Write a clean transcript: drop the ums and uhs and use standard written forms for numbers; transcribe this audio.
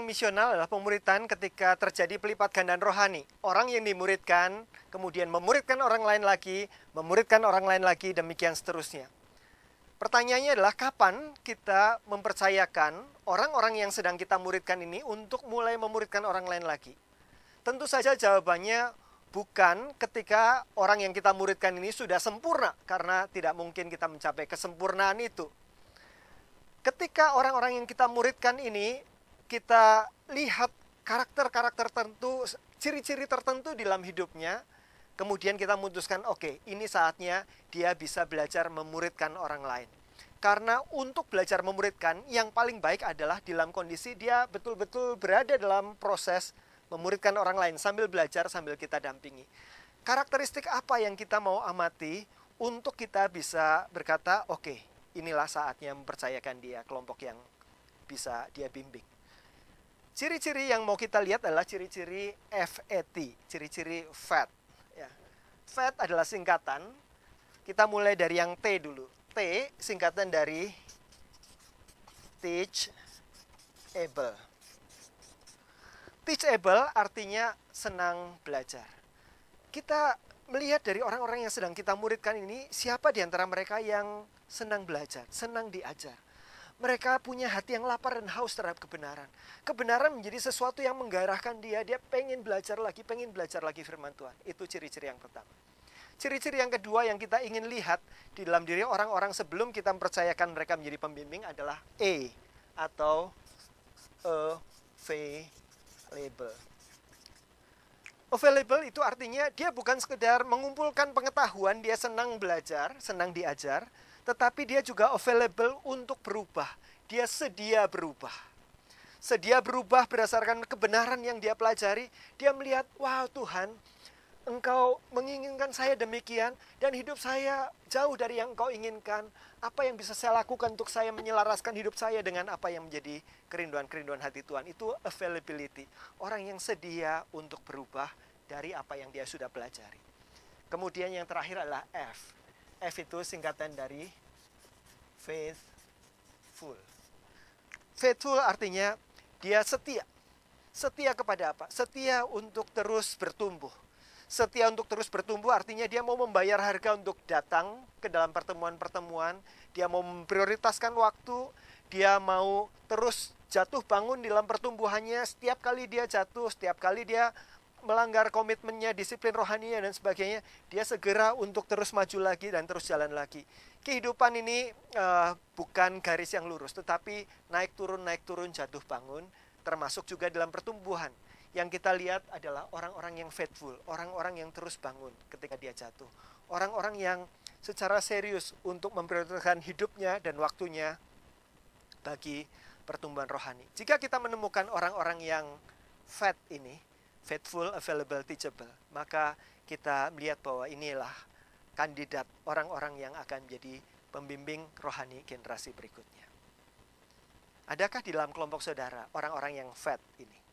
misional adalah pemuridan ketika terjadi pelipat gandaan rohani. Orang yang dimuridkan, kemudian memuridkan orang lain lagi, memuridkan orang lain lagi, demikian seterusnya. Pertanyaannya adalah kapan kita mempercayakan orang-orang yang sedang kita muridkan ini untuk mulai memuridkan orang lain lagi? Tentu saja jawabannya bukan ketika orang yang kita muridkan ini sudah sempurna, karena tidak mungkin kita mencapai kesempurnaan itu. Ketika orang-orang yang kita muridkan ini, kita lihat karakter-karakter tertentu, ciri-ciri tertentu di dalam hidupnya, kemudian kita memutuskan, oke, ini saatnya dia bisa belajar memuridkan orang lain. Karena untuk belajar memuridkan, yang paling baik adalah dalam kondisi dia betul-betul berada dalam proses memuridkan orang lain, sambil belajar, sambil kita dampingi. Karakteristik apa yang kita mau amati untuk kita bisa berkata, oke, inilah saatnya mempercayakan dia kelompok yang bisa dia bimbing. Ciri-ciri yang mau kita lihat adalah ciri-ciri FAT, ciri-ciri FAT. Ya. FAT adalah singkatan. Kita mulai dari yang T dulu. T singkatan dari teachable. Teachable artinya senang belajar. Kita melihat dari orang-orang yang sedang kita muridkan ini, siapa di antara mereka yang senang belajar, senang diajar. Mereka punya hati yang lapar dan haus terhadap kebenaran. Kebenaran menjadi sesuatu yang menggairahkan dia. Dia pengen belajar lagi firman Tuhan. Itu ciri-ciri yang pertama. Ciri-ciri yang kedua yang kita ingin lihat di dalam diri orang-orang sebelum kita mempercayakan mereka menjadi pembimbing adalah A atau available. Available itu artinya dia bukan sekedar mengumpulkan pengetahuan, dia senang belajar, senang diajar, tetapi dia juga available untuk berubah. Dia sedia berubah. Sedia berubah berdasarkan kebenaran yang dia pelajari. Dia melihat, wow Tuhan, Engkau menginginkan saya demikian, dan hidup saya jauh dari yang Engkau inginkan. Apa yang bisa saya lakukan untuk saya menyelaraskan hidup saya dengan apa yang menjadi kerinduan-kerinduan hati Tuhan. Itu availability. Orang yang sedia untuk berubah dari apa yang dia sudah pelajari. Kemudian yang terakhir adalah F. F itu singkatan dari faithful. Faithful artinya dia setia. Setia kepada apa? Setia untuk terus bertumbuh. Setia untuk terus bertumbuh artinya dia mau membayar harga untuk datang ke dalam pertemuan-pertemuan. Dia mau memprioritaskan waktu. Dia mau terus jatuh bangun dalam pertumbuhannya. Setiap kali dia jatuh, setiap kali dia melanggar komitmennya, disiplin rohaninya dan sebagainya, dia segera untuk terus maju lagi dan terus jalan lagi. Kehidupan ini bukan garis yang lurus, tetapi naik turun, jatuh bangun, termasuk juga dalam pertumbuhan. Yang kita lihat adalah orang-orang yang faithful, orang-orang yang terus bangun ketika dia jatuh. Orang-orang yang secara serius untuk memprioritaskan hidupnya dan waktunya bagi pertumbuhan rohani. Jika kita menemukan orang-orang yang faithful, available, teachable, maka kita melihat bahwa inilah kandidat orang-orang yang akan menjadi pembimbing rohani generasi berikutnya. Adakah di dalam kelompok saudara orang-orang yang fat ini?